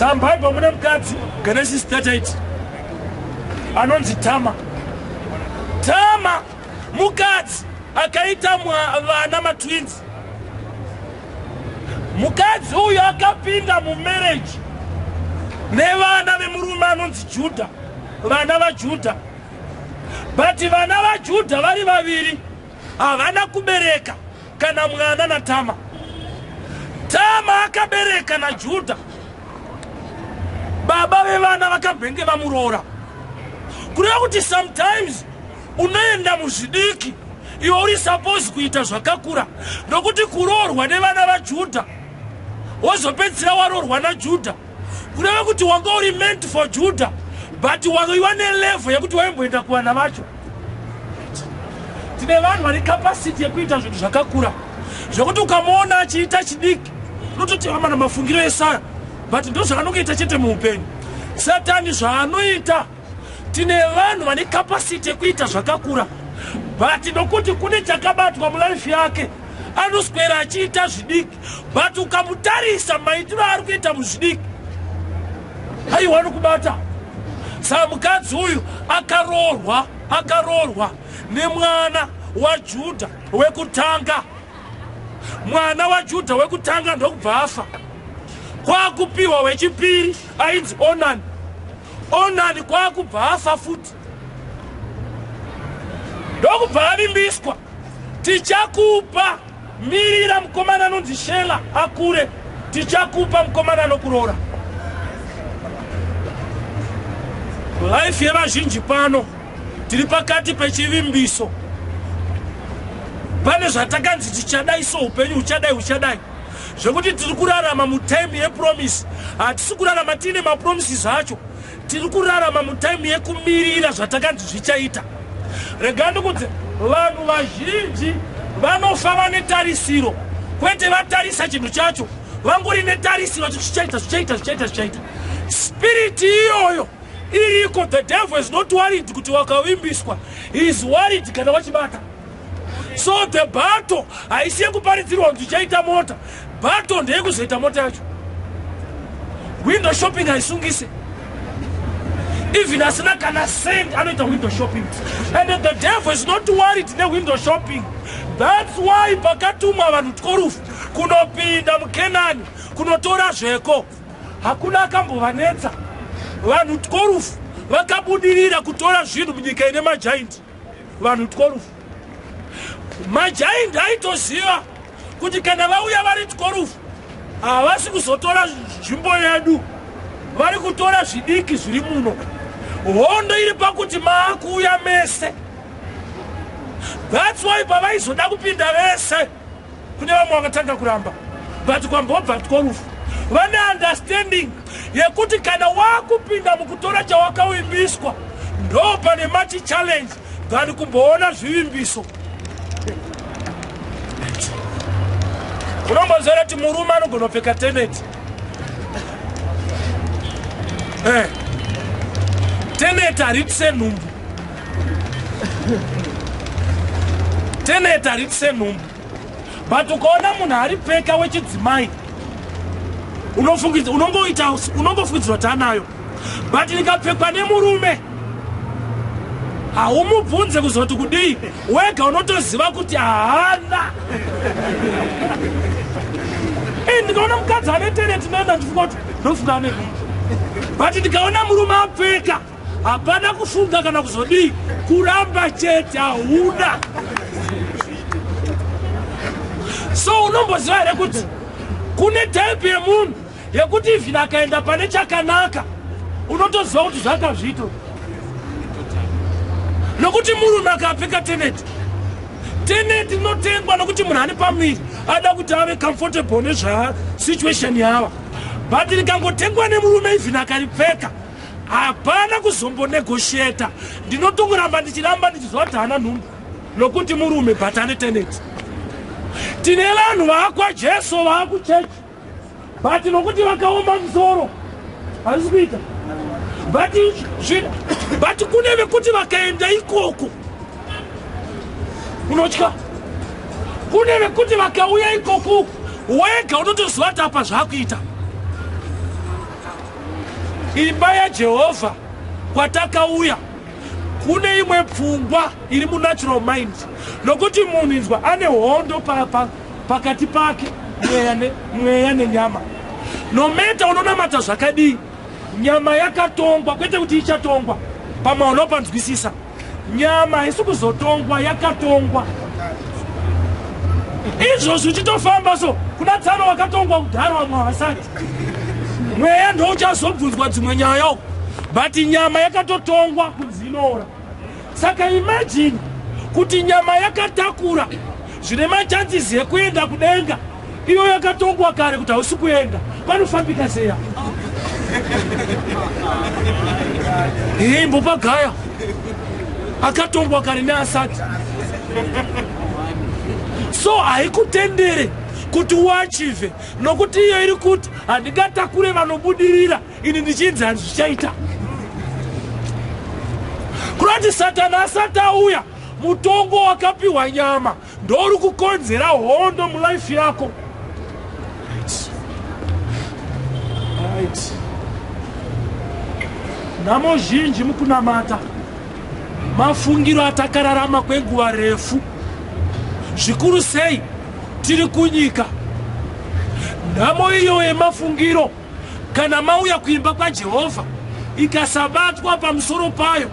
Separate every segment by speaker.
Speaker 1: Sambaibo mune mukadzi Genesis 38 anonzi Tamar. Tamar mukadzi akaita vana matwins. Mukadzi uyu akapinda mumarriage nevana vemurume anonzi Judha, vana vaJudha. But vana vaJudha vari vaviri havana kubereka kana mwana naTamar. Tamar akabereka naJudha. Baba vevana vakabhenge vamuroora. Kureva kuti sometimes unoenda muzvidiki iwe uri suppose kuita zvakakura, nokuti kuroorwa nevana vaJudha wozopedzisira waroorwa naJudha. Kureva kuti wanga uri meant for Judah, but waiva nelevel yekuti waimboenda kuvana vacho. Tine vanhu vane capacity yekuita zvinhu zvakakura, zvokuti ukamuona achiita chidiki unototi amana mafungiro esara, but ndo zvaanokuita chete muupenyu. Satani zvaanoita, tine vanhu vane capacity yekuita zvakakura, but nokuti kune chakabatwa mulife yake anoswera achiita zvidiki, but ukamutarisa maitiro ari kuita muzvidiki haiwani kubata. Saka mukadzi uyu akaroorwa nemwana waJudha wekutanga. Mwana waJudha wekutanga ndokubva afa. Kwakupiwa wechipiri ainzi Onani. Onani kwakubva afa futi. Ndokubva avimbiswa, tichakupa mirira mukomana anonzi Shela akure, tichakupa mukomana anokuroora. Life yevazhinji pano tiri pakati pechivimbiso. Pane zvatakanzi tichadai so upenyu uchadai. Zvokuti tiri kurarama mutime yepromise. Hatisi kurarama tine mapromises acho. Tiri kurarama mutime yekumirira zvatakanzi zvichaita. Rega ndikuti vanhu vazhinji vanofa netarisiro, kwete vatarisa chinhu chacho. Vangori netarisiro zvichaita. Spirit iyoyo iriko. The devil is not worried kuti wakavimbiswa. He is worried kana wachibata. So the battle haisi yekuparidzirwa kuti uchaita mota. Battle ndeyekuzoita mota yacho. Window shopping haisungise. Even asina kana send anoita window shopping. And the devil is not worried window shopping. That's why pakatumwa vanhu tkorufu kunopinda muKenani kunotora zveko. Hakuna akambovanetsa. Vanhu tkorufu vakabudirira kutora zvinhu munyika ine majaindi. Vanhu tkorufu. Majaindi aitoziva kuti kana vauya vari tkorufu havasi kuzotora nzvimbo yedu, vari kutora zvidiki zviri muno. Hondo iri pakuti maakuuya mese. That's why pavaizoda kupinda vese kune vamwe vakatanga kuramba, but kwambobva tkorufu vane understanding yekuti kana wakupinda mukutora chawakavimbiswa ndo pane machi challenge than kumboona zvivimbiso. Unombozera kuti murume anogona kupfeka teneti. Teneti hariti senhumbu. Teneti hariti senhumbu. But ukaona munhu aripfeka wechidzimai unongofungidzwa kuti anayo. But ikapfekwa nemurume haumubvunze kuzoti kudii, wega unotoziva kuti haana. Ndikaona mukadzi ane teneti noenda ndifunga kuti ndofunga ane nhumbu. But ndikaona murume apfeka hapana kufunga kana kuzodii, kuramba chete hauna. So unomboziva here kuti kune type yemunhu yekuti even akaenda pane chakanaka unotoziva kuti zvakazvito. Nokuti murume akapfeka teneti inotengwa nokuti munhu ane pamwiri ada kuti ave comfortable nezva situation yava. But rikangotengwa nemurume even akaripfeka hapana kuzombonegotiata. Ndinotongoramba ndichiramba ndichiziva kuti hana nhumbu nokuti murume but ane teneti. Tine vanhu vaakwaJesu vaakuchechi but nokuti vakaoma musoro hazisi kuita. But kune vekuti vakaenda ikoko unotya. Kune vekuti vakauya ikoko wega unotoziva kuti apa zvaakuita. imba yaJehovha kwatakauya kune imwe pfungwa iri munatural mind, nokuti munhu inzwa ane hondo pakati pake, mweya nenyama. Nometa unonamata zvakadii, nyama yakatongwa, kwete kuti ichatongwa. Pamwe unopanzwisisa, nyama haisi kuzotongwa, yakatongwa. Izvozvo uchitofamba so, kuna tsano wakatongwa kudhara, wamwe havasati. Mweya ndouchazobvunzwa dzimwe nyaya, but nyama yakatotongwa kunzinora. Saka imagine kuti nyama yakatakura zvine machances ekuenda kudenga, iyo yakatongwa kare kuti hausi kuenda, panofambika seya? Mbopagaya akatongwa kare neasati. So haikutendere kuti uachieve, nokuti iyo iri kuti handingatakure vanobudirira, ini ndichinzi handizvichaita. Kurati Satani asati auya, mutongo wakapiwa nyama ndouri kukonzera hondo mulife yako. Right. Namo zhinji mukunamata mafungiro atakararama kwenguva refu, zvikuru sei tiri kunyika. Namo iyo yemafungiro kana mauya kuimba kwaJehovha ikasabatwa pamusoro payo,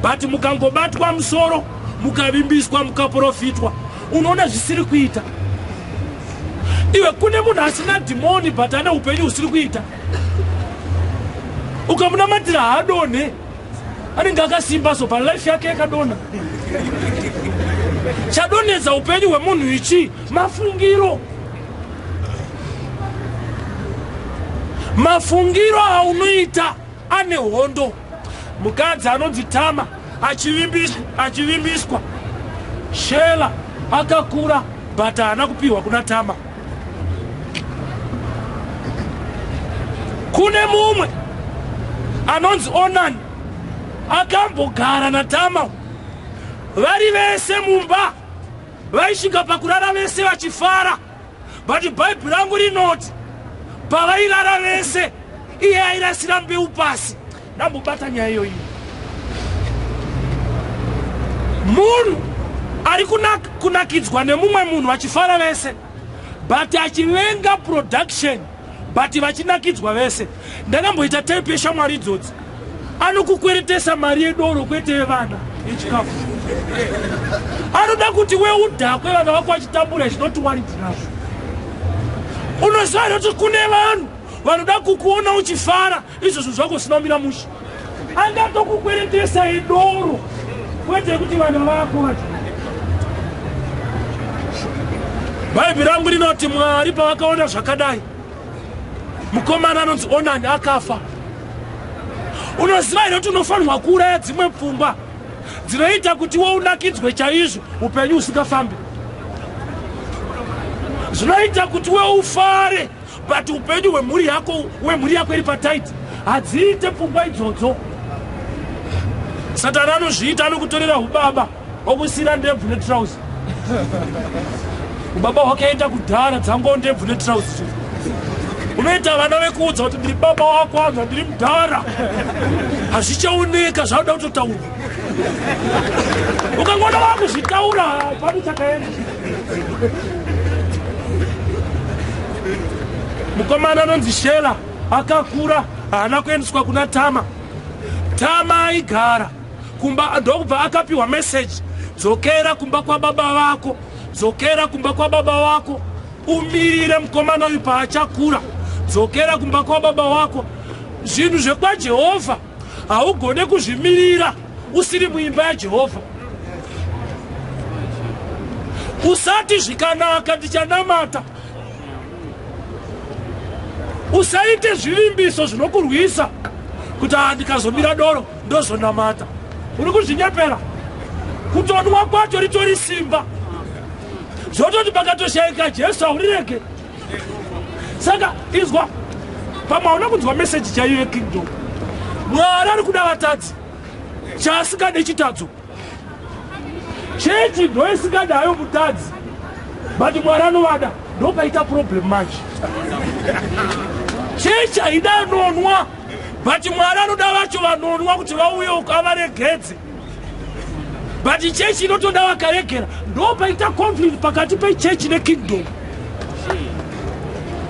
Speaker 1: but mukangobatwa musoro, mukavimbiswa, mukaprofitwa, unoona zvisiri kuita. Iwe kune munhu asina dhimoni but ane upenyu husiri kuita, ukamunamatira haadonhe, anenge akasimba so palife yake yakadonha. Chadonhedza upenyu hwemunhu ichi mafungiro. Mafungiro aunoita ane hondo. Mukadzi anonzi Tamar achivimbiswa, Shela akakura but haana kupiwa kuna Tamar. Kune mumwe anonzi Onani akambogara naTamar, vari vese mumba, vaisvika pakurara vese vachifara, but Bhaibheri rangu rinoti pavairara vese iye airasira mbeu pasi. Ndambobata nyaya iyoyi. Munhu ari kunakidzwa nemumwe munhu vachifara vese, but achivenga production, but vachinakidzwa vese. Ndakamboita tape yeshamwari idzodzi, anokukweretesa mari yedoro kwete yevana yechikafu. Anoda kuti weudhakwe vana vako vachitambura zvinotowaridzirazvo. Unoziva kuti kune vanhu vanoda kukuona uchifara, izvozvo zvako zvinomira mushe. Angatokukweretesa idoro kwete kuti vana vako vacho. Bhaibheri rangu rinoti Mwari pavakaona zvakadai, mukomana anonzi Onani akafa. Unoziva here kuti unofanirwa kuuraya dzimwe pfungwa dzinoita kuti unakidzwe chaizvo, upenyu usingafambi. Zvinoita kuti ufare, but upenyu hwemhuri yako iri pataiti. Hadziite pfungwa idzodzo. Satani anozviita, anokutorera ubaba okusira ndebvu netrauzi. Ubaba hwakaenda kudhara dzango ndebvu netrauzi. Unoita vana vekuudza kuti ndiri baba wako, anza ndiri mudhara, hazvichaoneka, zvauda kutotaura. Ukangoda wakuzvitaura pano chakaenda. Mukomana anonzi Shela akakura, haana kuendeswa kuna Tamar. Tamar aigara kumba, ndokubva akapiwa message, dzokera kumba kwababa vako, dzokera kumba kwababa vako, umirire mukomana uyu paachakura, dzokera kumba kwababa vako. Zvinhu zvekwaJehovha haugone kuzvimirira usiri muimba yaJehovha. Usati zvikanaka ndichanamata, usaite zvivimbiso zvinokurwisa kuti ndikazomira doro ndozonamata. Uri kuzvinyepera, kutonwa kwacho ritori simba, zvototi pakatoshaika Jesu aurirege. Saka izwa, pamaona kunzwa message chaiyo yekingdom, Mwari ari kuda vatadzi, chaasingade chitadzo. Chechi ndo isingade hayo mutadzi, but Mwari anovada, ndopaita problem manje. Chechi haida anonwa, but Mwari anoda vacho vanonwa kuti vauye ukavaregedze. But church inotoda vakaregera ndo paita conflict pakati pechurch nekingdom.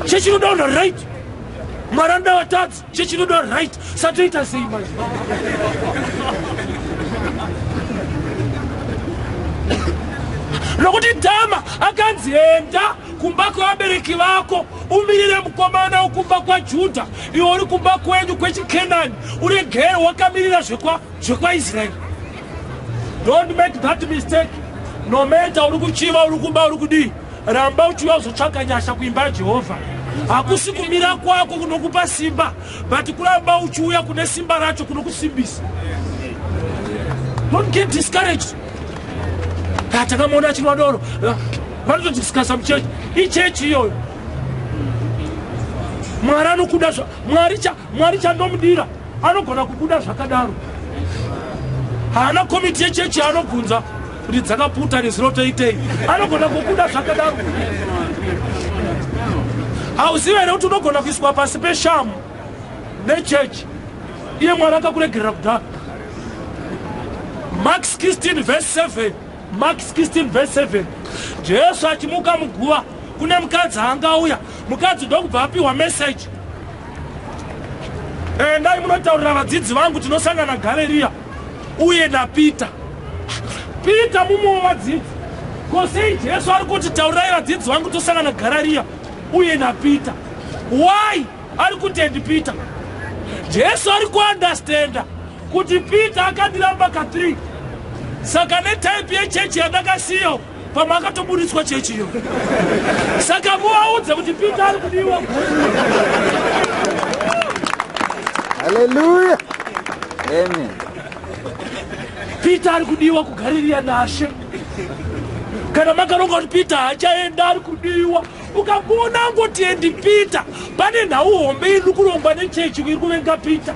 Speaker 1: Church inoda right, Mwari anoda vatadzi, church inoda right. Satoita sei manje? Nokuti Tama akanzi enda kumba kwevabereki vako umirire mukomana ukumba kwaJudha, iwe uri kumba kwenyu kwechiKenani uregere wakamirira zvekwaIsraeri. Don't make that mistake. No matter uri kuchiva uri kumba uri kudii, ramba uchiuya uzotsvaka nyasha kuimba yaJehovha. Hakusi kumira kwako kunokupa simba, but kuramba uchiuya kune simba racho kunokusimbisa. Don't get discouraged. Takamona chinwadoro vanotodiscussa muchechi ichechi iyoyo. Mwari anokuda Mwari chandomudira anogona kukuda zvakadaro. Haana komiti yechechi anobvunza kuti dzakaputa nezirotoitei, anogona kukuda zvakadaro. Hauzivi here kuti unogona kuiswa pasi peshamu nechechi iye Mwari akakuregerera kudhara. Mark 16 verse 7. Mark 16 verse 7. Jesu achimuka muguva kune mukadzi angauya. Mukadzi ndokubva apiwa message. Endai munotaurira vadzidzi vangu tinosangana Galirea uye naPeter. Peter mumwe wavadzidzi. Kosei Jesu ari kuti taurirai vadzidzi vangu tosangana Galirea uye naPeter? Why ari kutendi Peter? Jesu ari kuundastanda kuti Peter akandiramba ka3. Saka netype yechechi yandakasiyo pamakatoburitswa chechiyo. Saka muvaudze kuti Peter ari kudiwa.
Speaker 2: Hallelujah. Amen.
Speaker 1: Peter ari kudiwa kuGalirea naShe. Kana makaronga kuti Peter hachaenda ari kudiwa, ukagona ngoti endi Peter, pane nhau hombe iri kurongwa nechechi iri kuvenga Peter.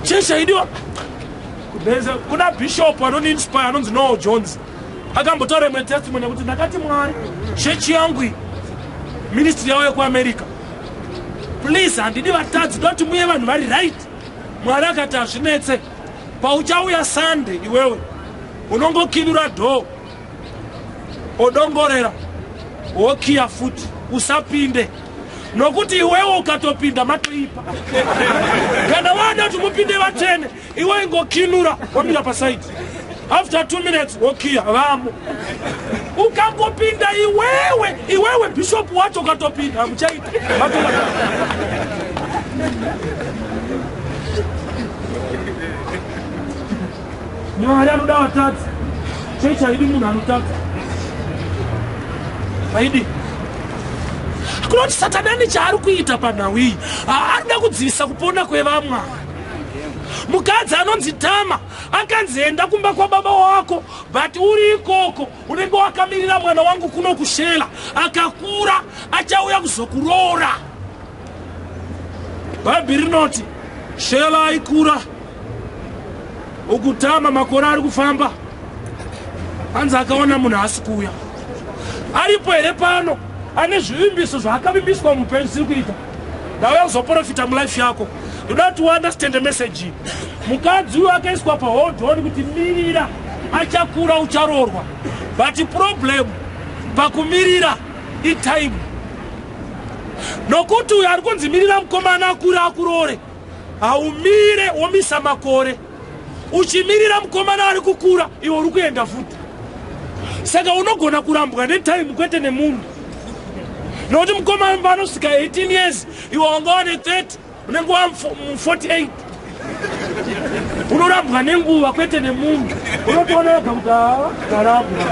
Speaker 1: Chechi haidiwa. Kuna bishop anoniinspire anonzi Noel Jones. Akambotaura imwe testimony kuti ndakati Mwari, chechi yangu ministry yawo yekuAmerica, please handidi vatadzi doti muye vanhu vari right. Mwari akati hazvinetse, pauchauya Sunday iwewe unongokinura door odongorera wokiya futi usapinde, nokuti iwewe ukatopinda matoipa. Kana wada kuti mupinde vatene iwe ingokinura wamira pasaidi. After 2 minutes wokiya vamo. Ukangopinda iwewe bishop wacho ukatopinda hamuchaita. Mwari anoda vatadzi. Chechi haidi munhu anotadza. Haidi. Kunoti Satani chaari kuita panhau iyi arida kudzivisa kupona kwevamwe. Mukadzi anonzi Tama akanzi enda kumba kwababa wako, but uri ikoko unenge wakamirira mwana wangu kuno kuShela, akakura achauya kuzokuroora. Bhaibheri rinoti Shela aikura uku Tama makore ari kufamba, hanzi akaona munhu asi kuuya. Aripo here pano ane zvivimbiso zvakavimbiswa mupenyu zviri kuita? Ndauya kuzoprofita mulife yako. You don't understand the message. Mukadzi uyu akaiswa pahold on kuti mirira achakura ucharoorwa. But problem pakumirira itime. Nokuti uyu ari kunzi mirira mukomana akura akuroore, haumire womisa makore. Uchimirira mukomana ari kukura iwe uri kuenda futi. Saka unogona kurambwa netime kwete nemunhu. Nokuti mukomana panosvika 18 years iwe wanga wane 30, unenge wa 48. Unorambwa nenguva kwete nemunhu. Unotoona wega kuti karambwa.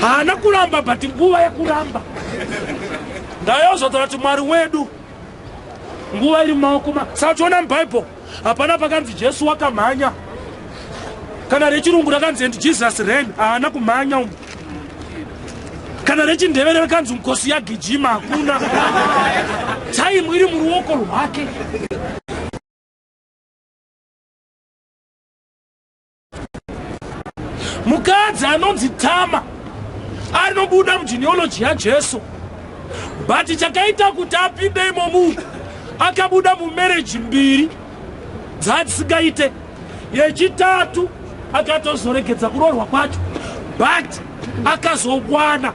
Speaker 1: Haana kuramba but nguva yekuramba. Ndayozotaura kuti Mwari wedu nguva iri mumaoko make. Saka tiona muBhaibheri hapana pakanzi Jesu wakamhanya. Kana rechirungu rakanzi and Jesus ran, haana kumhanya umu. Kana rechindevere rakanzi Nkosi yagijima, hakuna. Time iri muruoko rwake. Mukadzi anonzi Tama anobuda mugenealogy yaJesu. but chakaita kuti apinde imomu akabuda mumarriage mbiri dzadzingaite yechitatu akatozoregedza kuroorwa kwacho, but akazokwana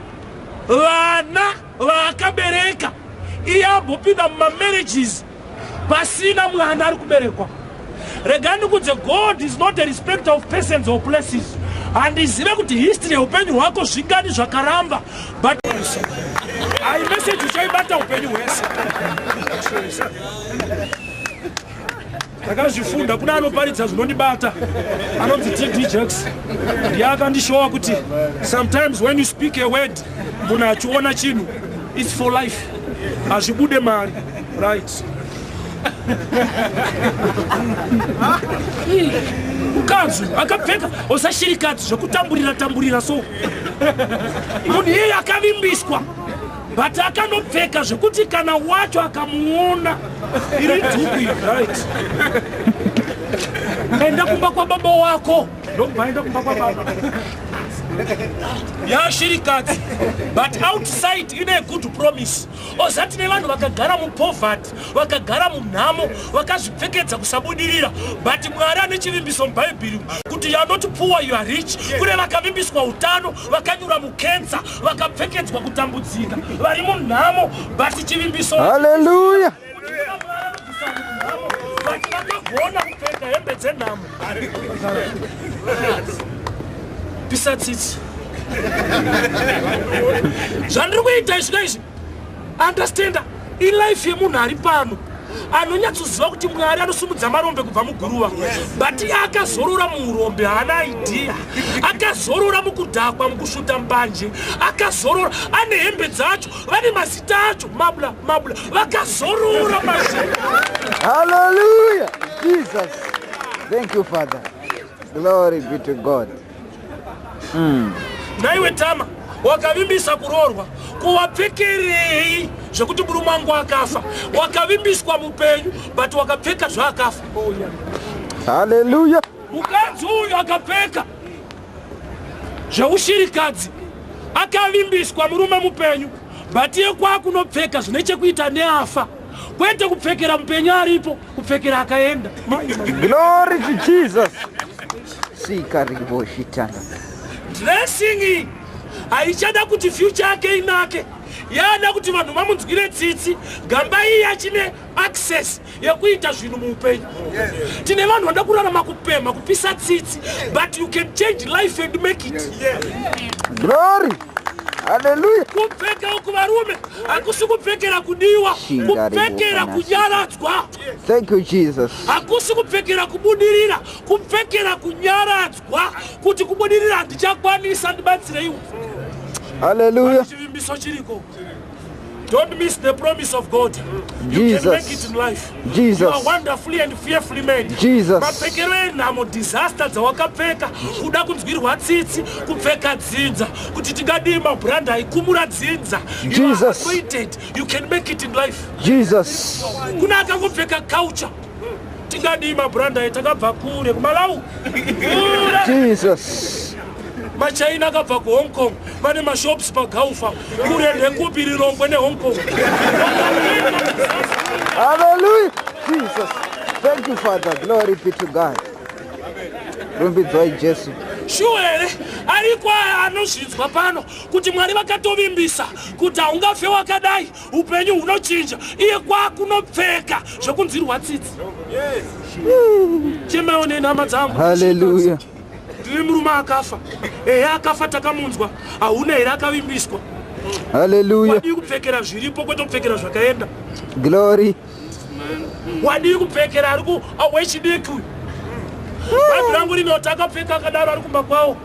Speaker 1: vana vaakabereka iye ambopinda mumamarriages pasina mwana ari kuberekwa. Regani kunze God is not a respecter of persons or places. Handizive kuti history yeupenyu hwako zvingani zvakaramba, but I message uchaibata upenyu hwese. Takazvifunda kuna anoparidza zvinondibata anonzi TD Jakes. Ndiye akandishowa kuti sometimes when you speak a word munhu achiona chinhu it's for life, hazvibude mari, right? Ukanzu akapfeka usashirikadzi zvekutamburira so munhu iye akavimbiswa, but akanopfeka zvekuti kana wacho akamuona iri dhuku, right? Enda kumba kwa baba wako, ndokubaenda kumba kwa baba yashirikadzi, but outside ine a good promise. Ozati nevanhu vakagara mupoverty, vakagara munhamo, vakazvipfekedza kusabudirira, but Mwari ane chivimbiso mubhaibheri kuti you are not poor, you are rich. Kune vakavimbiswa utano, vakanyura mukenza, vakapfekedzwa kutambudzika, vari munhamo, but chivimbiso.
Speaker 2: Hallelujah.
Speaker 1: Vakagona kupfeka hembe dzenhamo. Pisatitsi. Zvandiri kuita izvi, understand, in life yemunhu ari pano anonyatsoziva kuti Mwari anosumudza marombe kubva muguruva, but iye akazorora muurombe, haana idea, akazorora mukudhakwa, mukusvuta mbanje, akazorora, ane hembe dzacho, vane mazita acho, mabula, vakazorora mazita.
Speaker 2: Hallelujah. Jesus. Thank you, Father. Glory be to God.
Speaker 1: Naiwe Tama, wakavimbisa kuroorwa, kuwapfekerei zvekuti murume wangu akafa, wakavimbiswa mupenyu, but wakapfeka zvaakafa.
Speaker 2: Hallelujah.
Speaker 1: Mukadzi uyu akapfeka zveushirikadzi, akavimbiswa murume mupenyu, but iye kwakunopfeka zvine chekuita neafa, kwete kupfekera mupenyu aripo, kupfekera akaenda.
Speaker 2: Glory to Jesus. Sikaribo shitana.
Speaker 1: Dressing haichada kuti future yake inake, yada kuti vanhu vamunzwire tsitsi, gamba iyi yachine access yekuita zvinhu muupenyu. Tine vanhu vanoda kurarama kupema, kupisa tsitsi, but you can change life and make it.
Speaker 2: Glory. Hallelujah.
Speaker 1: Kupfeka kuvarume hakusi kupfekera kudiwa, kupfekera kunyaradzwa.
Speaker 2: Thank you, Jesus.
Speaker 1: Hakusi kupfekera kubudirira, kupfekera kunyaradzwa, kuti kubudirira ndichakwanisa ndibatsire iwe.
Speaker 2: Hallelujah.
Speaker 1: Chivimbiso chiriko. Don't miss the promise of God.
Speaker 2: Jesus.
Speaker 1: You can make it in life.
Speaker 2: Jesus.
Speaker 1: You are wonderfully and fearfully made.
Speaker 2: Jesus.
Speaker 1: Mapfekero enhamo disaster dzawakapfeka, kuda kunzwirwa tsitsi, kupfeka dzinza, kuti tingadii mabrand aikumura dzinza.
Speaker 2: Jesus.
Speaker 1: You are appointed. You can make it in life.
Speaker 2: Jesus.
Speaker 1: Kuna akangopfeka culture. Tingadii mabrand aitakabva kure kuMalawi.
Speaker 2: Jesus.
Speaker 1: Machina akabva kuHong Kong, vane mashops pagaufa, kure nekupi rirongwe neHong Kong.
Speaker 2: Hallelujah. Jesus. Thank you, Father. Glory be to God. Rumbidzwa Jesu.
Speaker 1: Sure here, ariko anozvinzwa pano kuti Mwari vakatovimbisa kuti haungafe wakadai, upenyu hunochinja, iye kwakunopfeka zvokunzwirwa tsitsi. Chimeone nhama dzangu.
Speaker 2: Hallelujah.
Speaker 1: Ndiri murume akafa, eya akafa takamunzwa, hauna here akavimbiswa.
Speaker 2: Hallelujah.
Speaker 1: Wadi kupfekera zviripo kwete kupfekera zvakaenda.
Speaker 2: Glory.
Speaker 1: Wadi kupfekera ariku awechidiki. Bhaibheri rangu rinoti akapfeka akadaro ari kumba kwawo,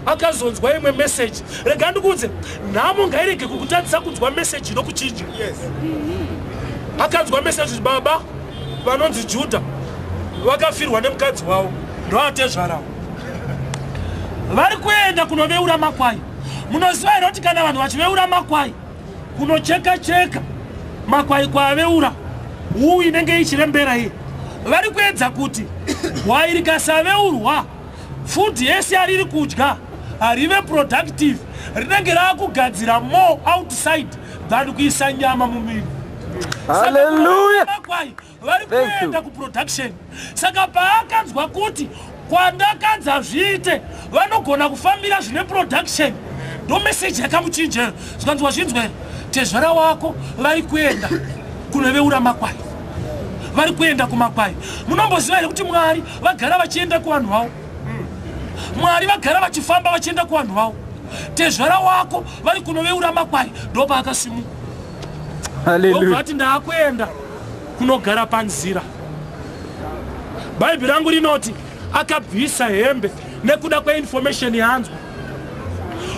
Speaker 1: akazonzwa imwe message. Rega ndikuudze, nhamo ngairege kukutadzisa kunzwa message inokuchinja. Akanzwa message baba vanonzi Judha vakafirwa nemukadzi wavo, ndoatezvarawo. Vari kuenda kunoveura makwai. Munoziva here kuti kana vanhu vachiveura makwai, kunocheka makwai kwaveura, huu inenge ichirembera iyi. Vari kuedza kuti gwai rikasaveurwa, food yese yariri kudya harive productive, rinenge raakugadzira more outside than kuisa nyama mumiri.
Speaker 2: Hallelujah.
Speaker 1: Makwai vari kuenda kuproduction. Saka paakanzwa kuti kwandakanza zviite vanogona kufambira zvine production, ndo message yakamuchinjera. Zvikanzwa zvinzwe tezvara wako vari kuenda kunoveura makwai, vari kuenda kumakwai. Munomboziva here kuti Mwari vagara vachienda kuvanhu vavo? Mwari vagara vachifamba vachienda kuvanhu vavo. Tezvara wako vari kunoveura makwai, ndo paakasimuka.
Speaker 2: Hallelujah.
Speaker 1: Ndobvati ndaakuenda kunogara panzira. Bhaibheri rangu rinoti akabvisa hembe nekuda kweinformation yaanzwa.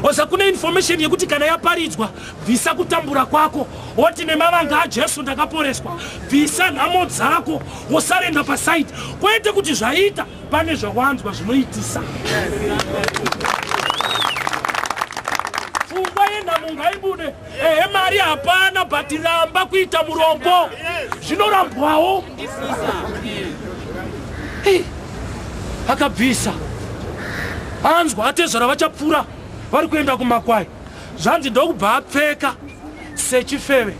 Speaker 1: Osa kune information yekuti kana yaparidzwa, bvisa kutambura kwako, woti nemavanga aJesu ndakaporeswa, bvisa nhamo dzako, wosarenda paside, kwete kuti zvaita pane zvawanzwa zvinoitisa. Pfungwa yenhamo ngaibude. Mari hapana, but ramba kuita murombo. Zvinorambwawo. Akabvisa. Anzwa atezvara vachapfuura vari kuenda kumakwai. Zvanzi ndokubva apfeka sechifeve.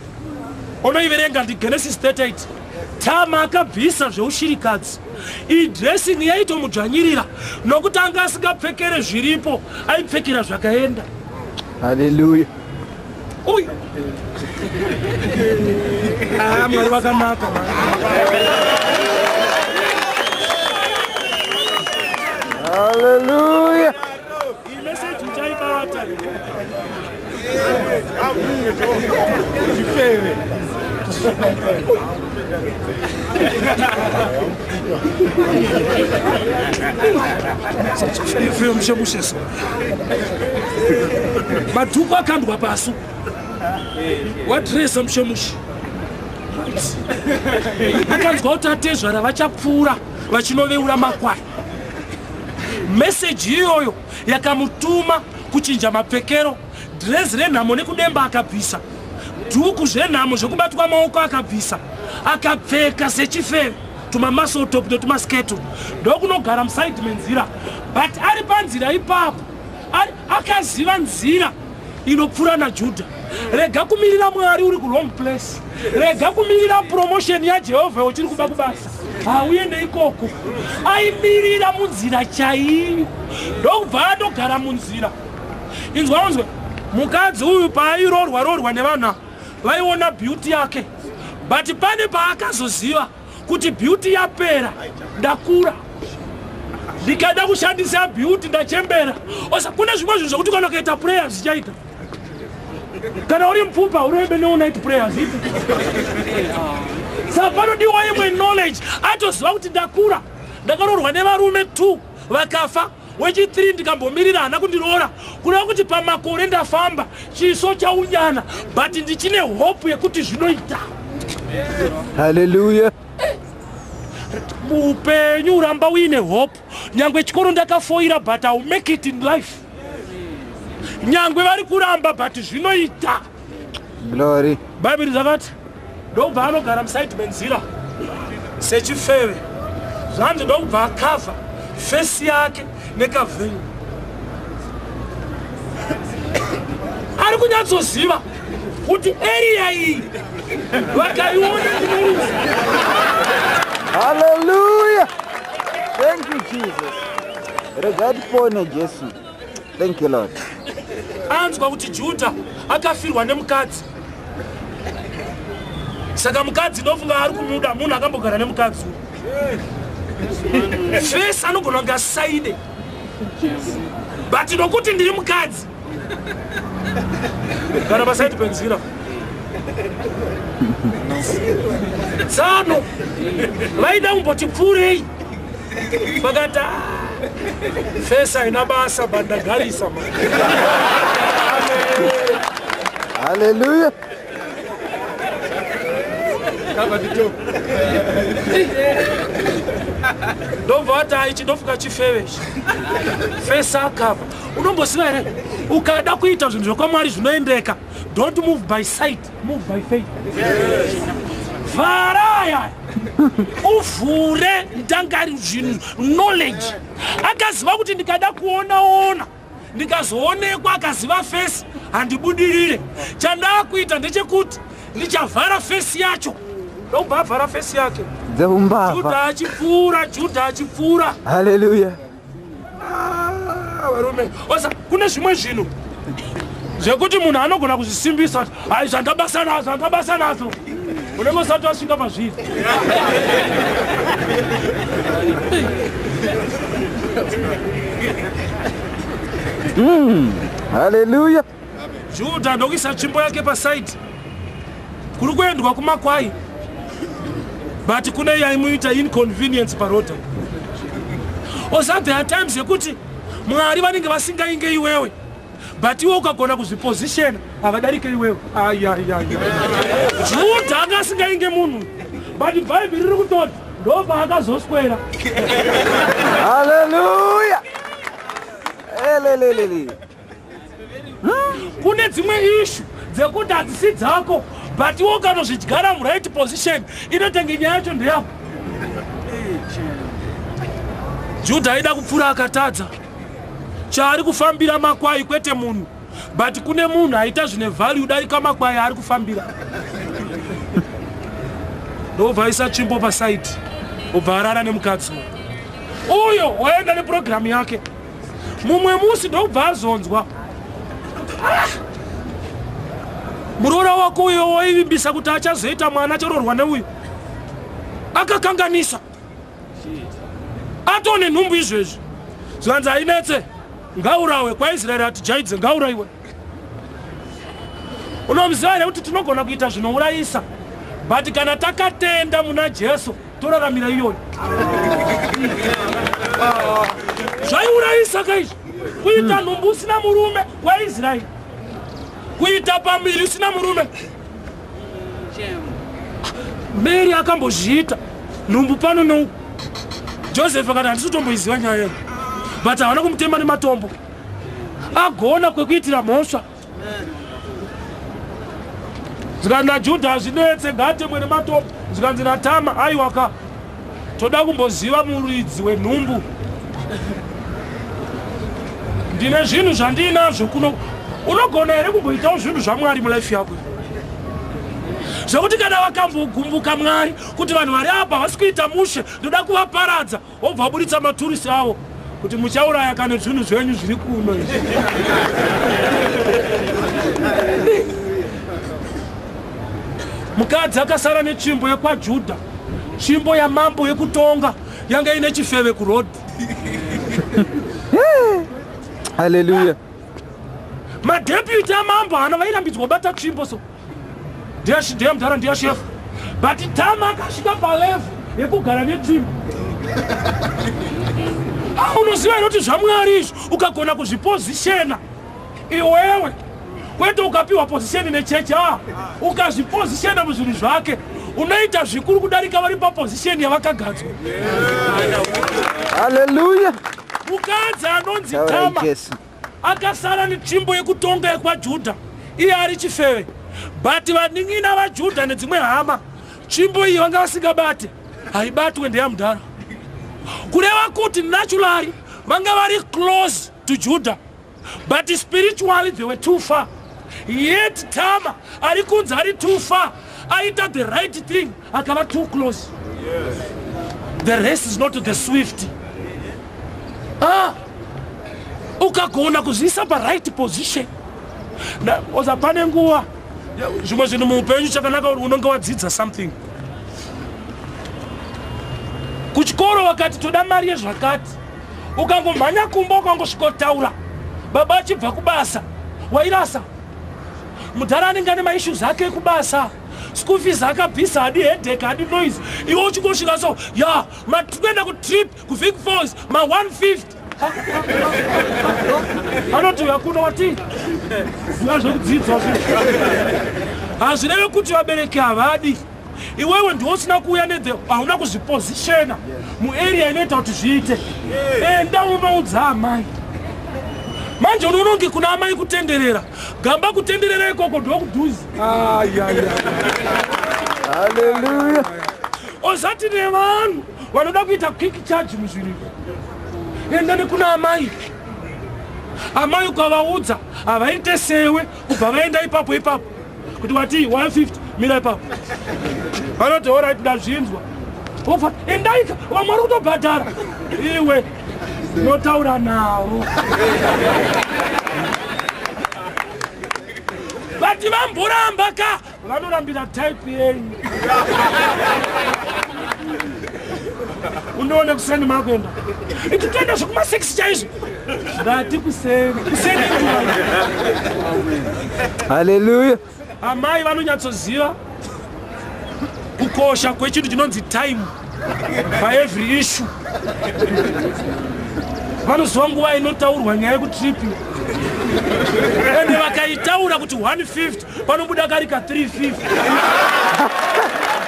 Speaker 1: Unoiverenga ndiGenesis 38. Tamar akabvisa zveushirikadzi. Idressing yaitomudzvanyirira nokuti anga asingapfekere zviripo, aipfekera zvakaenda.
Speaker 2: Hallelujah.
Speaker 1: Ui. Mwari vakanaka.
Speaker 2: Hallelujah.
Speaker 1: Iyi message uchaibata. Madhuku akandwa pasu. Wadresa mushemushi. Akanzwa kuti atezvara vachapfuura vachinoveura makwai. Message iyoyo yakamutuma kuchinja mapfekero, dress renhamo nekudemba akabvisa, dhuku zvenhamo zvekubatwa maoko akabvisa, akapfeka sechifeve tumamasotop netumasketo, ndokunogara musaidi menzira. But ari panzira ipapo akaziva nzira inopfuura naJudha. Rega kumirira Mwari uri ku wrong place, rega kumirira promotion yaJehovha uchiri kuba kubasa. Uende ikoko. Aimirira munzira chaiyo, ndokubva andogara munzira. Inzwa mukadzi uyu paairorwa nevanhu vaiona beauty yake, but pane paakazoziva kuti beauty yapera. Ndakura ndikada kushandisa beauty, ndachembera. Osa kune zvimwe zvinhu zvokuti kana ukaita prayers zvichaita. Kana uri mupfumba urembe neunight prayers iti. Saka panodiwa imwe knowledge. Atoziva kuti ndakura, ndakarorwa nevarume 2 vakafa, wechi3 ndikambomirira hana kundiroora, kureva kuti pamakore ndafamba chiso chaunyana, but ndichine hope yekuti zvinoita.
Speaker 2: Hallelujah.
Speaker 1: Muupenyu uramba uine hope. Nyangwe chikoro ndakafoira, but I'll make it in life. Nyangwe vari kuramba, but zvinoita.
Speaker 2: Glory.
Speaker 1: Bhaibheri zvakati ndokubva anogara musaidi menzira sechifeve. Zvanzi ndokubva akavha fesi yake nekavhenyu. Ari kunyatsoziva kuti area iyi vakaiona ndinoruza.
Speaker 2: Hallelujah. Thank you, Jesus. Regard pone Jesu. Thank you, Lord.
Speaker 1: Anzwa kuti Judha akafirwa nemukadzi. Saka mukadzi ndofunga ari kumuda munhu akambogara nemukadzi. Face anogona kunga side. But nokuti ndiri mukadzi. Kana pasaidi penzira. Tsano vaida kumboti pfurei. Vakata face haina basa bandagarisa.
Speaker 2: Hallelujah.
Speaker 1: Ndobva ati aichi ndofuka chifeve. Face akava. Unomboziva here, ukada kuita zvinhu zvokwamwari zvinoendeka, don't move by sight, move by faith. Varaya uvhure ndangari zvinhu knowledge. Akaziva kuti ndikada kuona ndikazoonekwa akaziva fesi handibudirire. Chandakuita ndechekuti ndichavhara fesi yacho. Ndobva vhara fesi yake. Judha achipfuura.
Speaker 2: Hallelujah.
Speaker 1: Varume, osa kune zvimwe zvinhu zvekuti munhu anogona kuzvisimbisa. Hai, zvandabasa nazvo. Unenge usati wasvika pazviri.
Speaker 2: Hallelujah.
Speaker 1: Judha ndokuisa tsvimbo yake pasaidi. Kuri kuendwa kumakwai. But kune yaimuita inconvenience parota. Osa there are times yekuti Mwari vanenge vasingainge iwewe. But iwe ukagona kuzviposition havadarike iwewe. Judha akasingainge munhu. But Bible riri kutoti ndobva akazoswera.
Speaker 2: Hallelujah.
Speaker 1: Kune dzimwe issue dzekuti hadzisi dzako, but iwe ukanozvidyara muright position inotenge nyaya yacho ndeyako. Judha aida kupfuura akatadza. Chaari kufambira makwai kwete munhu, but kune munhu aita zvine value darika makwai ari kufambira. Ndobva aisa tsvimbo pasaidi, obva arara nemukadzi uyo waenda neprogiramu yake. Mumwe musi ndobva azonzwa muroora wako uyo waivimbisa kuti achazoita mwana achororwa neuyu akakanganisa. Atone nhumbu izvezvi zvanzi ainetse ngaurawe kwaIsraeri ati jaidze ngauraiwe. Unomuziva here kuti tinogona kuita zvinourayisa, but kana takatenda muna Jesu toraramira iyoyo. Zvaiurayisa kaizvi kuita nhumbu usina murume waIsraeri, kuita pamiri usina murume. Mary akambozviita nhumbu pano nouku. Joseph akati handisi kutomboiziva nyaya yedu, but havana kumutema nematombo. Agona kwekuitira mhosva. Zvikanzi naJudha hazvinetse ngaatemwe nematombo. Zvikanzi naTama aiwaka toda kumboziva muridzi wenhumbu. Ndine zvinhu zvandinazvo kuno. Unogona here kumboitawo zvinhu zvaMwari mulife yako, zvekuti kana vakambogumbuka Mwari kuti vanhu vari apa havasi kuita mushe, ndoda kuvaparadza, obva aburitsa maturisi avo kuti muchauraya kana zvinhu zvenyu zviri kuno. Mukadzi akasara netsvimbo yekwaJudha, tsvimbo yamambo yekutonga, yanga ine chifeve kurodhi.
Speaker 2: Hallelujah.
Speaker 1: Madeputy amambo hana vairambidzwa kubata tsvimbo so. Ndiye mudhara ndiye chef. But Tamar akasvika palevel yekugara netsvimbo. Unoziva kuti zvaMwari izvo ukagona kuzvipositiona iwewe, kwete ukapiwa position nechechi, ukazvipositiona muzvinhu zvake unoita zvikuru kudarika vari paposition yavakagadzwa.
Speaker 2: Hallelujah.
Speaker 1: Mukadzi anonzi Tamar akasara netsvimbo yekutonga yekwaJudha, iye ari chifeve. But vaning'ina vaJudha nedzimwe hama, tsvimbo iyi vanga vasingabate, haibatwe ndeyamudhara. Kureva kuti naturally vanga vari close to Judah, but spiritually they were too far. Yet Tamar ari kunzi ari too far, aita the right thing, akava too close. The rest is not the swift. Ukagona kuzisa pa right position. Na oza pane nguva zvimwe zvinhu muupenyu chakanaka unonge wadzidza something. Kuchikoro wakati toda mari yezvakati, ukangomhanya kumba ukangosvikotaura, baba achibva kubasa wairasa. Mudhara anenge ane maissues ake ekubasa, school fees akabvisa, hadi headache, hadi noise. Iwe uchingosvika so, ya matikuenda kutrip kuVic Falls ma 150. Anoti uyakuno wati zviya zvekudzidzwa hazvireve kuti vabereki havadi. Iwewe ndiwo usina kuuya hauna kuzvipositiona muarea inoita kuti zviite. Enda unoudza amai. Manje unonge kuna amai kutenderera, gamba kutenderera ikoko ndokudhuzi.
Speaker 2: Hallelujah.
Speaker 1: Ozati nevanhu vanoda kuita quick charge muzvinhu. Enda nekuna amai. amai ukavaudza havaite sewe kubva vaenda ipapo kuti wati 150 mira ipapo vanoti orit ndazvinzwa ofa endaika vamwe vari kutobhadhara iwe notaura navo vati vamboramba ka vanorambira type yenyu unoone kuseni makwenda ititenda zvekuma6 chaizvo ndati kuseni
Speaker 2: Hallelujah.
Speaker 1: amai vanonyatsoziva kukosha kwechinhu chinonzi time paevery issue vanoziva nguva inotaurwa nyaya yekutripi ende vakaitaura kuti 150 panobuda kari ka 350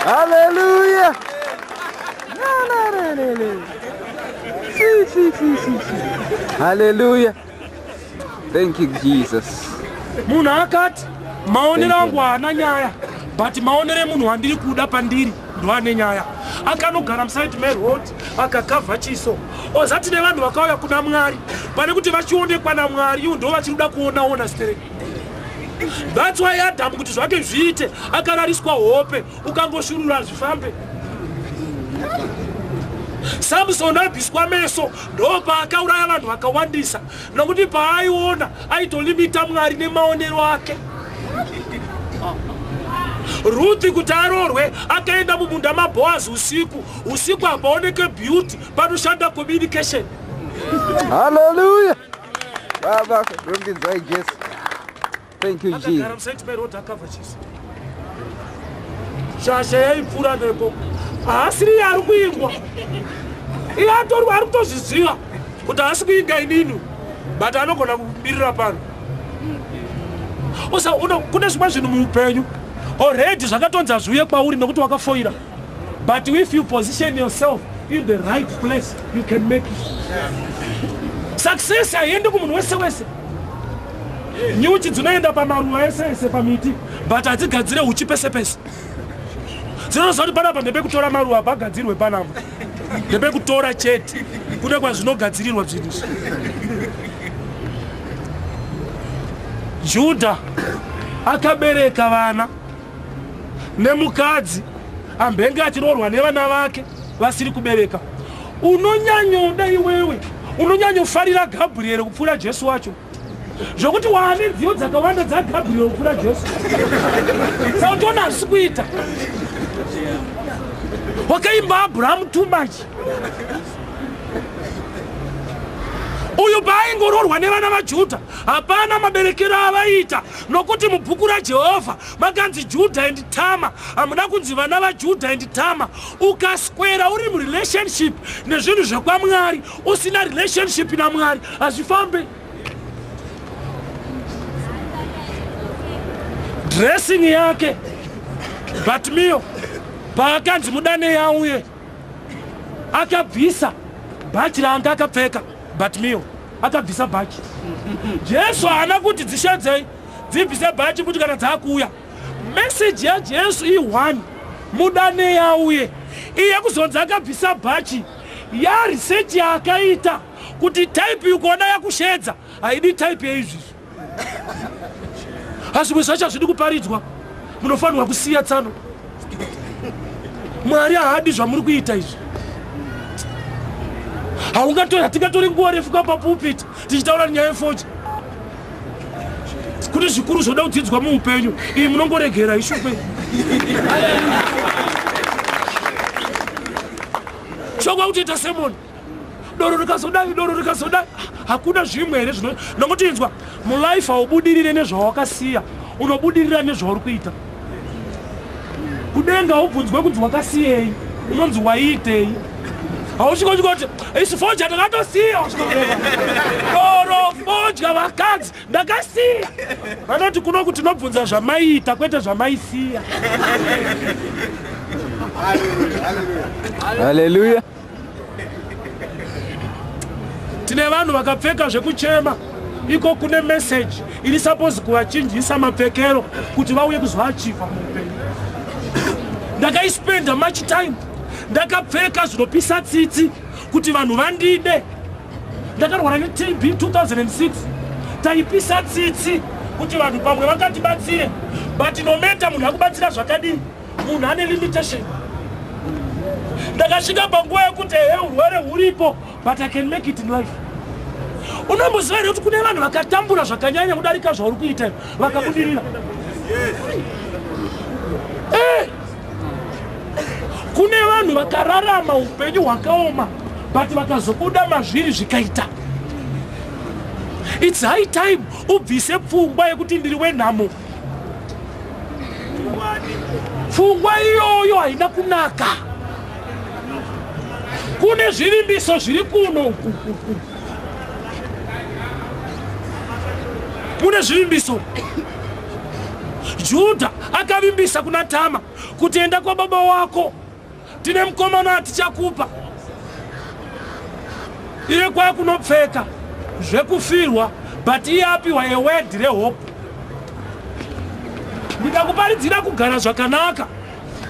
Speaker 2: Hallelujah. Hallelujah. Thank you, Jesus.
Speaker 1: munhu akati maonero angu haana nyaya but maonero emunhu wandiri kuda pandiri ndoane nyaya. Akanogara musaiti meroad akakavha chiso ozati nevanhu vakauya kuna Mwari pane kuti vachionekwa naMwari ivo ndo vachida kuonaona straight. That's why Adam kuti zvake zviite akarariswa hope ukangoshurura zvifambe. Samson abviswa meso ndopa akauraya vanhu vakawandisa nokuti paaiona aitolimita Mwari nemaonero ake. Ruthi kuti arorwe akaenda mumunda maBoazi usiku apaoneke beauty panoshanda communication.
Speaker 2: Hallelujah. Baba, rumbinzwai Jesu. Thank you, Jesus.
Speaker 1: Shasha yaipfuura nepo haasiri yari kuingwa iye atori ari kutozviziva kuti haasi kuinga inini but anogona kubirira pano. Osa kune zvimwe zvinhu muupenyu already zvakatonza zviuye kwauri nokuti wakafoira, but if you position yourself in the right place you can make it. Success haiendi kumunhu wese wese. Nyuchi dzinoenda pamaruva ese ese pamiti but hadzigadzire uchi pese pese. Dzinoziva kuti panapa ndepekutora maruva pagadzirwe panapa, ndepekutora chete kune kwazvinogadzirirwa zvinhu izvi. Judha akabereka vana nemukadzi ambenge achirorwa nevana vake vasiri kubereka. Unonyanyoda iwewe, unonyanyofarira Gabriel kupfuura Jesu wacho, zvokuti waane nziyo dzakawanda dzaGabriel kupfuura Jesu. Saka toona hazisi kuita. Wakaimba Abraham too much. Uyu paaingororwa nevana vaJudha hapana maberekero avaita nokuti mubhuku raJehovha makanzi Judha and Tamar. Hamuna kunzi vana vaJudha and Tamar. Ukaswera uri murelationship nezvinhu zvekwaMwari usina relationship naMwari hazvifambe. Dressing yake Bartimaeus paakanzi mudane yauye akabvisa bhachi raanga akapfeka. Bartimaeus akabvisa bhachi. Jesu haana kuti dzishedzei dzibvise bhachi kuti kana dzakuuya. Message yaJesu i1 mudane yauye. Iye kuzonzi akabvisa bhachi yaresearch yaakaita kuti type yukuona yakushedza haidi type yeizvizvi. Zvimwe zvacho hazvidi kuparidzwa, munofanirwa kusiya tsano. Mwari haadi zvamuri kuita izvi. Hatingatori nguva refu papulpit tichitaura nyaya yefoja. Kune zvikuru zvoda kudzidzwa muupenyu, iyi munongoregera ishukwe. Shokwa kutoita semoni doro rikazodai hakuna zvimwe here zvino nokuti inzwa mulife haubudirire nezvawakasiya, unobudirira nezvauri kuita. Kudenga ubvunzwe kunzi wakasiyei unonzi waiitei. Hausviko kuti isi foja ndakatosiya, doro foja vakadzi ndakasiya. Vanoti kuno kuti tinobvunza zvamaiita kwete zvamaisiya.
Speaker 2: Hallelujah.
Speaker 1: Tine vanhu vakapfeka zvekuchema iko kune message iri suppose kuvachinjisa mapfekero kuti vauye kuzoachiva muupenyu. Ndakaispenda much time ndakapfeka zvinopisa tsitsi kuti vanhu vandide. Ndakarwara neTB 2006 taipisa tsitsi kuti vanhu pamwe vakatibatsire, but no matter munhu akubatsira zvakadini, munhu ane limitation. Ndakasvika panguva yekuti urwere huripo, but I can make it in life. Unomboziva here kuti kune vanhu vakatambura zvakanyanya kudarika zvauri kuita vakabudirira. Kune vanhu vakararama upenyu hwakaoma, but vakazobuda mazviri zvikaita. It's high time ubvise pfungwa yekuti ndiri wenhamo. Pfungwa iyoyo haina kunaka. Kune zvivimbiso zviri kuno. Kune zvivimbiso. Judha akavimbisa kuna Tama kuti enda kwa baba wako, tine mukomana atichakupa. Iye kwa kunopfeka zvekufirwa, but iye apiwa word rehope. Ndikakuparidzira kugara zvakanaka,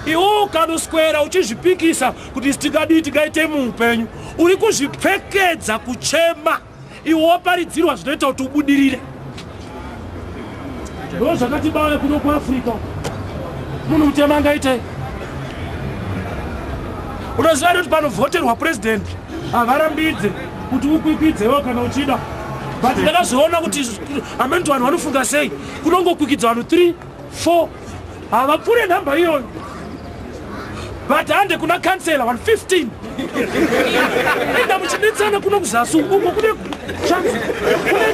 Speaker 1: iwe ukanoswera uchizvipikisa kuti sitikadi tikaite muupenyu, uri kuzvipfekedza kuchema. Iwe waparidzirwa zvinoita kuti ubudirire. Ndo zvakatibaya kuno kuAfrica. Munhu mutema angaite. Unoziva kuti panovhoterwa president havarambidze kuti ukwikwidzewo kana uchida. But ndakazoona kuti amene vanhu vanofunga sei, kunongokwikidza vanhu 3, 4, havapfure nhamba iyoyo. But hande kuna kansela 115. Enda muchidetsana kuno kuzasu uko kune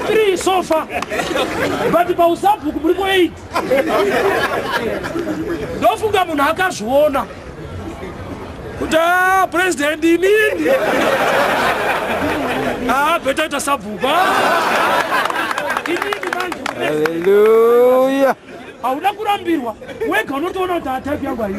Speaker 1: 3 so far. But pausabhuku muriko 8. Ndofunga munhu akazviona kuti president inini. Beta ita sabhuku. Inini manje.
Speaker 2: Hallelujah.
Speaker 1: Hauna kurambirwa, wega unotoona kuti type yangu hayi.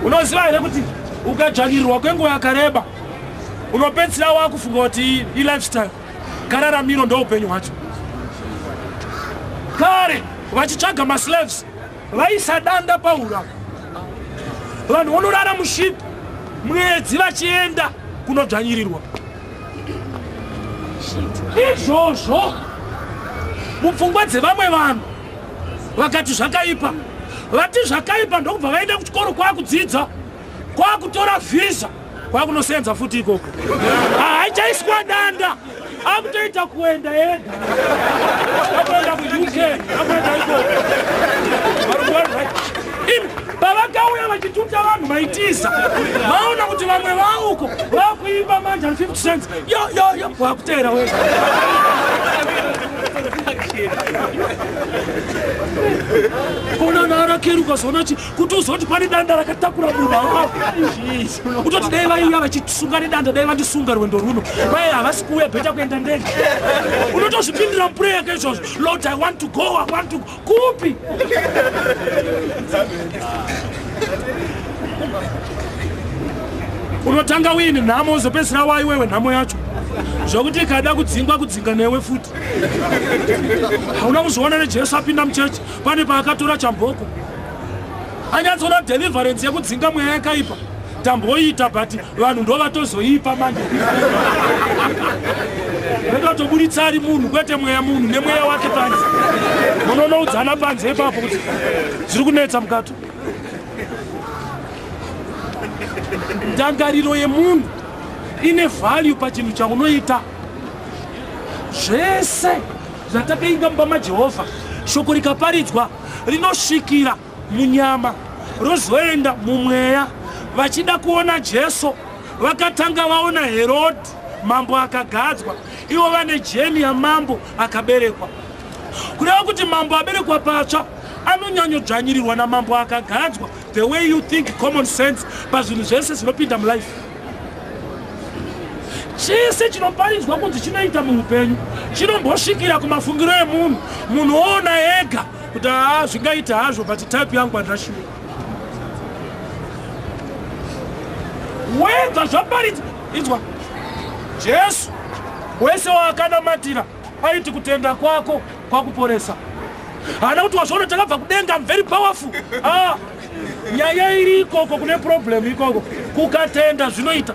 Speaker 1: Unoziva here kuti ukadzvanyirirwa kwenguva yakareba, unopedzisira wakufunga kuti i-lifestyle, kararamiro ndoupenyu hwacho. Kare vachitsvaga maslaves vaisa danda paura. Vanhu vanorara mushipi mwedzi vachienda kunodzvanyirirwa. Izvozvo mupfungwa dzevamwe vanhu vakati zvakaipa, vati zvakaipa ndokubva vaenda kuchikoro kwakudzidza, kwakutora visa, kwakunosenza futi ikoko. Haichaiswa danda, akutoita kuenda ega. Akuenda kuUK, akuenda ikoko. Pavakauya vachituta vanhu maitiza, vaona kuti vamwe vauko vakuimba manje 50 cents. Yo wakutera wega. Kona narakeruka zona kuti uzoti pane danda rakatakura munhu. Kutoti dai vaiuya vachisunga nedanda, dai vandisunga rwendo runo, vai havasi kuuya bheta kuenda ndege. Unotozvipindira muprayer kaizvozvo, Lord I want to go, I want to kupi. Unotanga wini nhamo uzopedzisira waiwewe nhamo yacho, zvokuti ikada kudzinga kudzinga newe futi. Hauna kuzviona nejesu apinda muchechi pane paakatora chamboko, anyatsoona deliverance yekudzinga mweya yakaipa. Tamboita but vanhu ndo vatozoipa manje. Ndakatobuditsa ari munhu kwete mweya munhu nemweya wake panze. Munonoudzana panze ipapo kuti zviri kunetsa mukati. Ndangariro yemunhu ine value pachinhu chaunoita. Zvese zvatakainga mumba maJehovha, shoko rikaparidzwa rinosvikira munyama rozoenda mumweya. Vachida kuona Jesu vakatanga vaona Herod mambo akagadzwa, ivo vane jeni yamambo akaberekwa. Kureva kuti mambo aberekwa patsva anonyanyodzvanyirirwa namambo akagadzwa. The way you think, common sense, pazvinhu zvese zvinopinda mulife. Chese chinoparidzwa kuti chinoita muupenyu chinombosvikira kumafungiro emunhu. Munhu oona ega kuti zvingaita hazvo, but type yangu handashuwa. Wega zvaparidzwa Jesu wese waakanamatira aiti kutenda kwako kwakuporesa. Hana kuti wazvaona takabva kudenga, I'm very powerful. nyaya iri ikoko kune problem ikoko kukatenda zvinoita.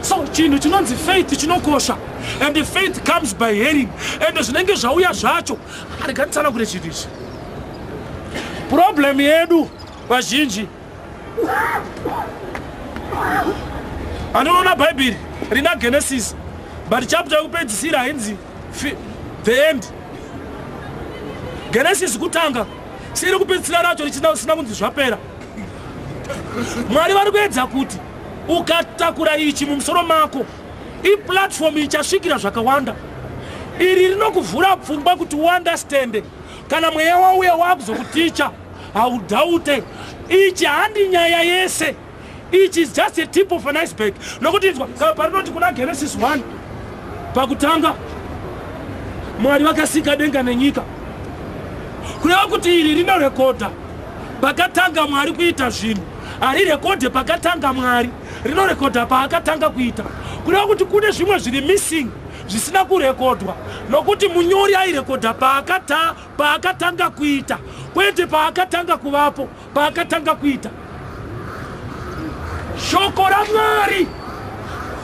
Speaker 1: So chinhu chinonzi faith chinokosha, and the faith comes by hearing, and zvinenge zvauya zvacho arikatisana kuti chinhu ichi. Problem yedu vazhinji, anoona bhaibheri rina Genesis but chapter yekupedzisira hainzi the end. Genesis kutanga siri kupedzisira racho risina kunzi zvapera. Mwari vari kuedza kuti ukatakura ichi mumusoro mako, iplatform ichasvikira zvakawanda. Iri rinokuvhura pfungwa kuti uandastende. Kana mweya wauya wakuzokuticha haudhaute ichi handi nyaya yese. Ichi is just a tip of an iceberg. Nokuti parinoti kuna Genesis 1 pakutanga Mwari vakasika denga nenyika. Kureva kuti iri rinorekodha pakatanga Mwari kuita zvinhu. Harirekodhe pakatanga Mwari, rinorekodha paakatanga kuita. Kureva kuti kune zvimwe zviri missing zvisina kurekodwa, nokuti munyori airekodha paakatanga kuita, kwete paakatanga kuvapo, paakatanga kuita. Shoko raMwari.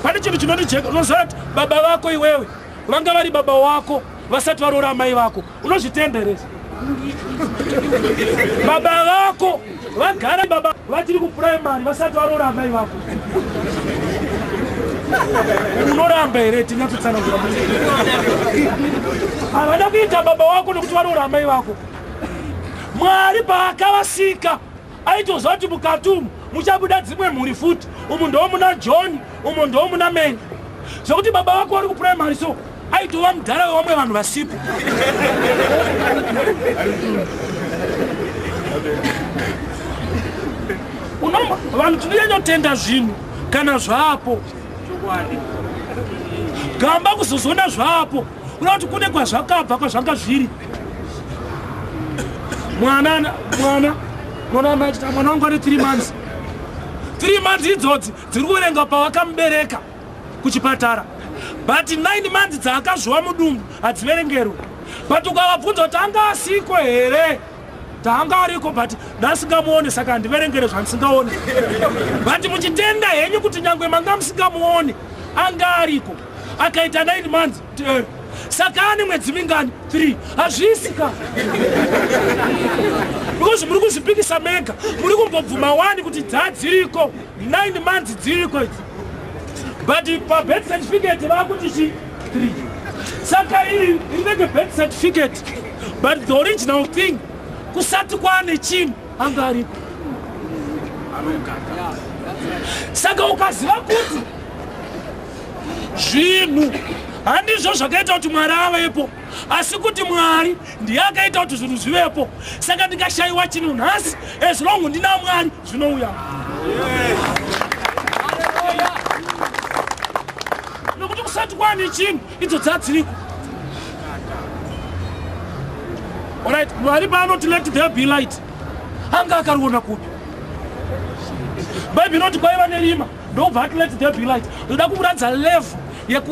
Speaker 1: Pane chinhu chinondijeka, unoziva kuti baba vako iwewe vanga vari baba wako vasati varoora mai vako, unozvitenderesa. Baba vako vagara baba vachiri kupuraimari vasati varoora mai vako. Unoramba here tinyatotsanangura. Havana kuita baba wako nokuti varoora mai vako. Mwari paakavasika aitoziva kuti mukati umu muchabuda dzimwe mhuri futi. Umu ndo muna John, umu ndo muna Mary. Zvokuti baba vako vari kupuraimari so aitova mudhara wevamwe vanhu vasipo. Vanhu tinonyanyotenda zvinhu kana zvapo. Gamba kuzozona zvapo unoda kuti kune kwazvakabva kwazvanga zviri. Mwana wangu ane 3 months. 3 months idzodzi dziri kuverenga pavakamubereka kuchipatara, but 9 months dzaakazviwa mudumbu hadziverengerwe. But ukavabvunza kuti anga asiko here, taanga ariko, but ndasingamuone saka handiverengere zvandisingaone. But muchitenda henyu kuti nyangwe manga musingamuone anga ariko, akaita 9 months saka ane mwedzi mingani 3 hazvisika. Because muri kuzvipikisa mega, muri kumbobvuma 1 kuti dzadziriko 9 months dziriko idzi, but pa birth certificate vakuti chi 3. Saka iri inenge birth certificate, but the original thing kusati kwaane chinhu anga ariko. Saka ukaziva kuti zvinhu handizvo zvakaita kuti Mwari avepo, asi kuti Mwari ndiye akaita kuti zvinhu zvivepo. Saka ndikashayiwa chinhu nhasi, as long ndina Mwari zvinouya. Nokuti kusati kwaane chinhu idzo dzadziriko. Alright, Mwari paanoti let there be light, anga akariona kupi? Bhaibheri inoti kwaiva nerima ndobva ati let there be light. Ndoda kuratidza level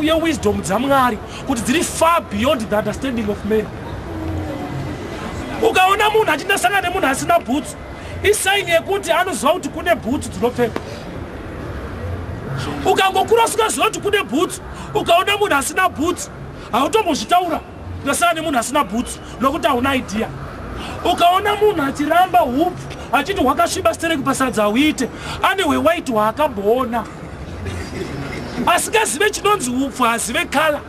Speaker 1: yewisdom dzaMwari kuti dziri far beyond the understanding of men. Ukaona munhu achindasangana nemunhu asina bhutsu, isaini yekuti anoziva kuti kune bhutsu dzinopfeka. Ukangokura usingaziva kuti kune bhutsu, ukaona munhu asina bhutsu, hautombozvitaura ndasangana nemunhu asina bhutsu nokuti hauna idea. Ukaona munhu achiramba hupfu achiti hwakasviba stereki pasadza hauite, ane hwewaiti hwaakamboona. Asingazive chinonzi hupfu, hazive kala.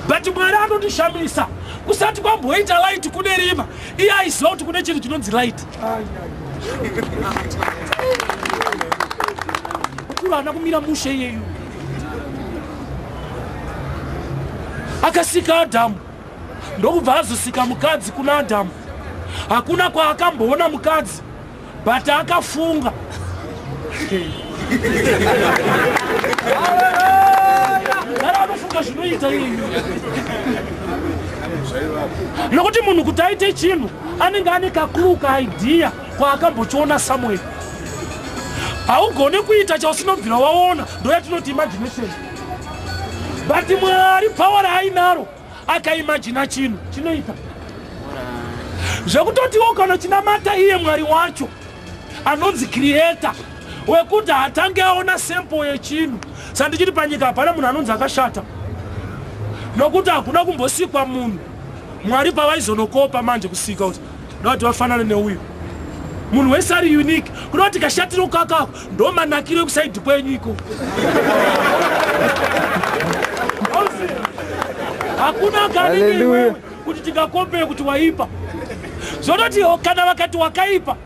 Speaker 1: But Mwari anondishamisa kusati kwamboita light kune rima, iye aiziva kuti kune chinhu chinonzi light. Ukuru haana kumira mushe iyeyu. Akasika Adhamu ndokubva azosika mukadzi kuna Adhamu. Hakuna kwaakamboona mukadzi, but akafunga. Gara anofunga zvinoita iyeyu. Nokuti munhu kuti aite chinhu anenge ane kakuru kaidea kwaakambochiona Samuel. Haugone kuita chausinobvira waona, ndoyatinoti imagination. But Mwari power raainaro akaimagina chinhu chinoita. zvekutotiwo kana chinamata iye Mwari wacho anonzi creator wekuti hatange aona sample yechinhu. Sandichiti panyika hapana munhu anonzi akashata, nokuti hakuna kumbosikwa munhu Mwari pavaizonokopa manje kusika kuti ndoti vafanane neuyu. Munhu wese ari unique. Kuda kuti kashatiro kakako ndo manakiro ekusaidhi kwenyiko. Hakuna kani wewe kuti tikakope kuti waipa. Zvodoti kana vakati wakaipa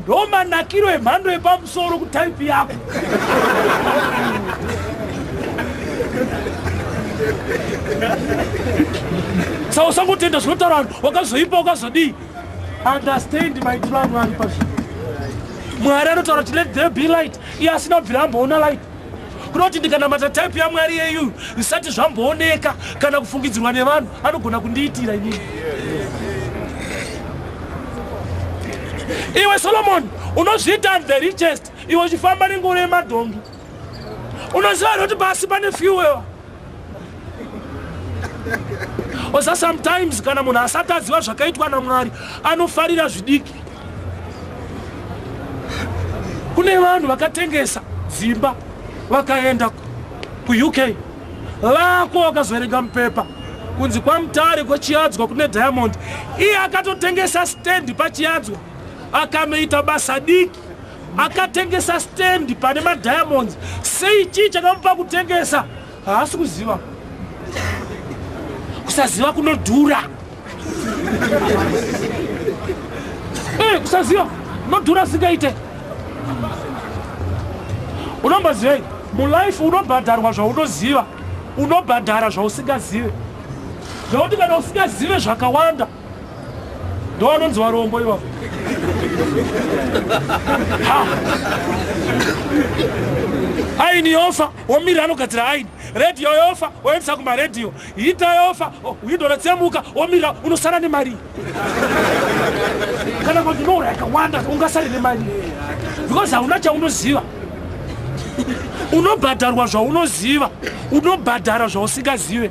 Speaker 1: ndo manakiro emhando yepamusoro kutype yako. Saka usangotenda zvinotaura vanhu wakazoipa wakazodii. Understand my plan Mwari pashi. Mwari anotaura kuti let there be light. Iye asina kubvira amboona light. Kuda kuti ndikanamata type yaMwari yeyu zvisati zvambooneka kana kufungidzirwa nevanhu anogona kundiitira inini. Iwe Solomon unozviita the richest, iwe uchifamba nengoro yemadhongi. Unoziva kuti basi pane fuel. Osa sometimes kana munhu asati aziva zvakaitwa naMwari anofarira zvidiki. Kune vanhu vakatengesa dzimba vakaenda kuUK vako vakazoverenga mupepa kunzi kwaMutare kwechiadzwa kune Diamond. Iye akatotengesa stand pachiadzwa akameita basa diki, akatengesa stand pane maDiamonds. Sei chii chakamupa kutengesa? Haasi kuziva. Kusaziva kunodhura. Kusaziva kunodhura singaite. Unombaziva mulife unobhadharwa zvaunoziva, unobhadhara zvausingazive. Zvekuti kana usingazive zvakawanda ndo vanonzi varombo ivavo. Aini yofa womira anogadzira aini, radio yofa woendesa kumaradio, hita yofa windo ratsemuka womira unosara nemari. Kana kuti nora yakawanda ungasari nemari because hauna chaunoziva. Unobhadharwa zvaunoziva, unobhadhara zvausingazive.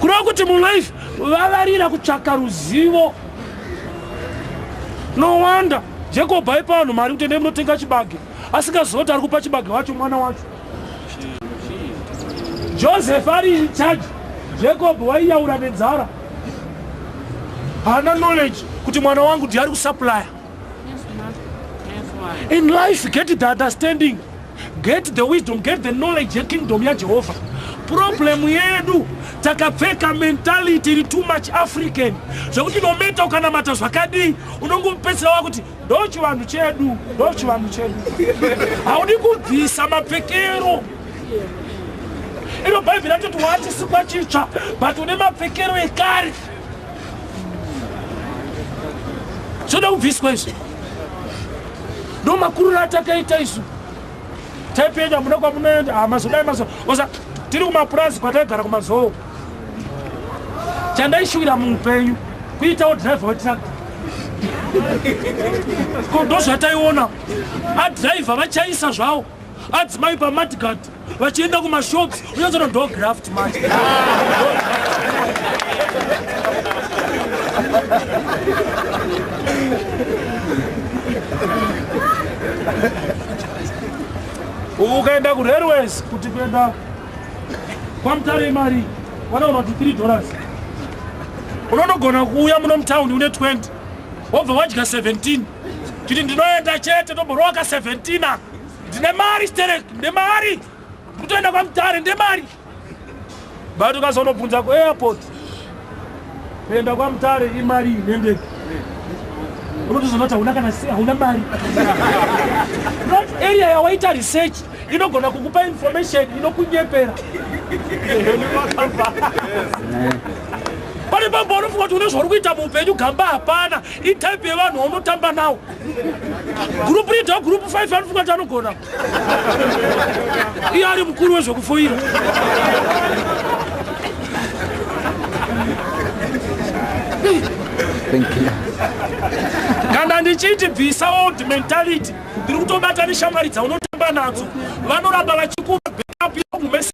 Speaker 1: Kureva kuti mulife vavarira kutsvaka ruzivo. No wonder Jacob aipa vanhu mari kuti ende munotenga chibage asingazoti ari kupa chibage wacho mwana wacho. Joseph ari in charge, Jacob waiyaura nenzara. Hana knowledge kuti mwana wangu ndiye ari kusupply. In life, get the understanding, get the wisdom, get the knowledge yekingdom ya Jehovah. Problem yedu takapfeka mentality iri too much African. Zvekuti nometa ukanamata zvakadii unongopedzera wakuti ndo chivanhu chedu, ndo chivanhu chedu. Haudi kubvisa mapfekero. Ino Bhaibheri ratoti wati sikwa chitsva but une mapfekero ekare. Zvoda kubviswa izvo. Ndo makuriro atakaita isu. Taipenya muna kwamunoenda mazodai mazoda. Osa tiri kumapurazi kwataigara kumazowo. Chandaishuvira muupenyu kuitawo driver wetractor. Ndo zvataiona adriver vachaisa zvavo, adzimai pamadguard vachienda kumashops unozoona ndo graft manje. Ukaenda kuRailways kuti kuenda kwaMutare mari wanaona kuti $3. Unonogona kuuya muno mutaundi une 20 wobva wadya 17 kuti ndinoenda chete ndomboroka 17 ndine mari sterek, ndine mari kutoenda kwaMutare ndine mari. But ukazonobvunza kuairport kuenda kwaMutare imari inendeke unotozonoti hauna kana hauna mari. Not area yawaita research inogona kukupa information inokunyepera. Pane bambo unofunga kuti une zvauri kuita muupenyu gamba hapana, itype yevanhu unotamba nawo. Group leader group 5 anofunga kuti anogona. Iye ari mukuru wezvekufoira.
Speaker 2: Thank you.
Speaker 1: Kana ndichiti bvisa old mentality ndiri kutobata neshamwari dzaunotamba nadzo vanoramba vachikupa backup yokumesa